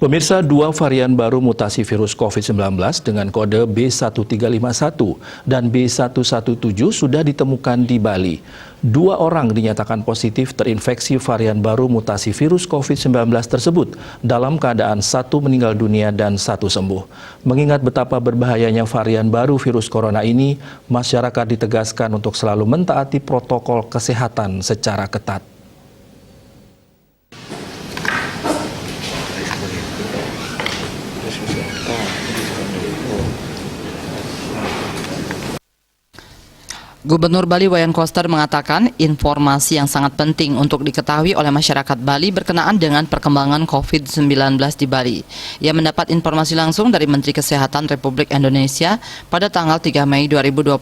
Pemirsa, dua varian baru mutasi virus COVID-19 dengan kode B1351 dan B117 sudah ditemukan di Bali. Dua orang dinyatakan positif terinfeksi varian baru mutasi virus COVID-19 tersebut dalam keadaan satu meninggal dunia dan satu sembuh. Mengingat betapa berbahayanya varian baru virus corona ini, masyarakat ditegaskan untuk selalu mentaati protokol kesehatan secara ketat. Gubernur Bali Wayan Koster mengatakan informasi yang sangat penting untuk diketahui oleh masyarakat Bali berkenaan dengan perkembangan COVID-19 di Bali. Ia mendapat informasi langsung dari Menteri Kesehatan Republik Indonesia pada tanggal 3 Mei 2021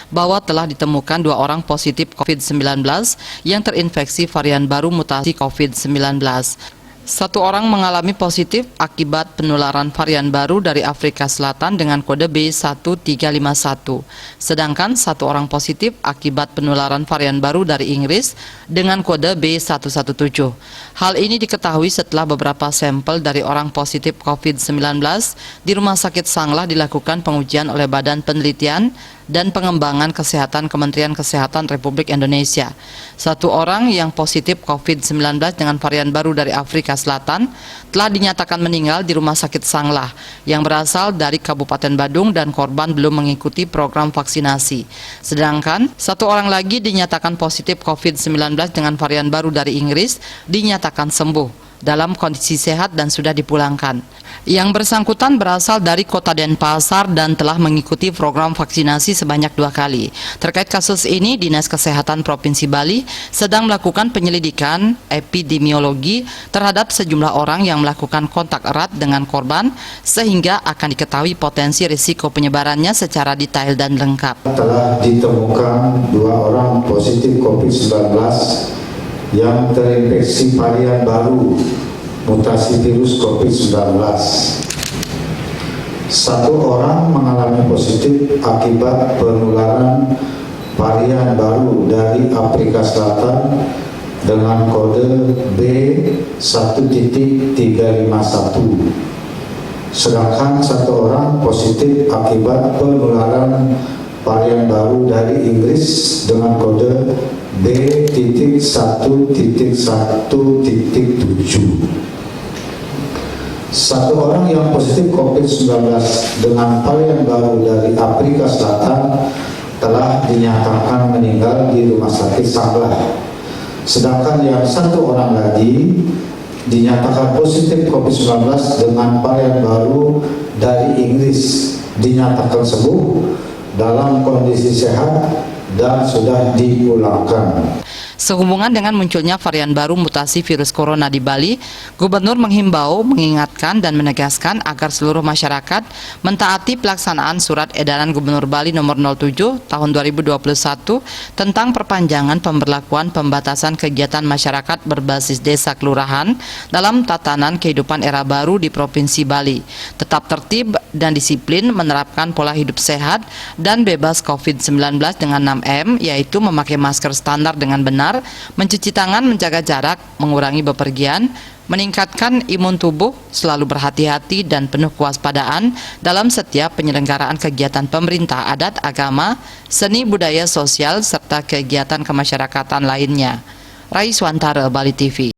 bahwa telah ditemukan dua orang positif COVID-19 yang terinfeksi varian baru mutasi COVID-19. Satu orang mengalami positif akibat penularan varian baru dari Afrika Selatan dengan kode B1351. Sedangkan satu orang positif akibat penularan varian baru dari Inggris dengan kode B117. Hal ini diketahui setelah beberapa sampel dari orang positif COVID-19 di Rumah Sakit Sanglah dilakukan pengujian oleh Badan Penelitian dan Pengembangan Kesehatan Kementerian Kesehatan Republik Indonesia. Satu orang yang positif COVID-19 dengan varian baru dari Afrika Selatan telah dinyatakan meninggal di Rumah Sakit Sanglah yang berasal dari Kabupaten Badung dan korban belum mengikuti program vaksinasi. Sedangkan satu orang lagi dinyatakan positif COVID-19 dengan varian baru dari Inggris dinyatakan sembuh dalam kondisi sehat dan sudah dipulangkan. Yang bersangkutan berasal dari Kota Denpasar dan telah mengikuti program vaksinasi sebanyak 2 kali. Terkait kasus ini, Dinas Kesehatan Provinsi Bali sedang melakukan penyelidikan epidemiologi terhadap sejumlah orang yang melakukan kontak erat dengan korban sehingga akan diketahui potensi risiko penyebarannya secara detail dan lengkap. Telah ditemukan 2 orang positif COVID-19 yang terinfeksi varian baru mutasi virus COVID-19. Satu orang mengalami positif akibat penularan varian baru dari Afrika Selatan dengan kode B11351. Sedangkan satu orang positif akibat penularan varian baru dari Inggris dengan kode B.1.1.7. Satu orang yang positif COVID-19 dengan varian baru dari Afrika Selatan telah dinyatakan meninggal di Rumah Sakit Sanglah. Sedangkan yang satu orang lagi dinyatakan positif COVID-19 dengan varian baru dari Inggris dinyatakan sembuh dalam kondisi sehat dan sudah dipulangkan. Sehubungan dengan munculnya varian baru mutasi virus corona di Bali, Gubernur menghimbau, mengingatkan dan menegaskan agar seluruh masyarakat mentaati pelaksanaan Surat Edaran Gubernur Bali Nomor 07 Tahun 2021 tentang perpanjangan pemberlakuan pembatasan kegiatan masyarakat berbasis desa kelurahan dalam tatanan kehidupan era baru di Provinsi Bali. Tetap tertib dan disiplin menerapkan pola hidup sehat dan bebas COVID-19 dengan 6M, yaitu memakai masker standar dengan benar, mencuci tangan, menjaga jarak, mengurangi bepergian, meningkatkan imun tubuh, selalu berhati-hati dan penuh kewaspadaan dalam setiap penyelenggaraan kegiatan pemerintah, adat, agama, seni, budaya, sosial, serta kegiatan kemasyarakatan lainnya. Raiswantara, Bali TV.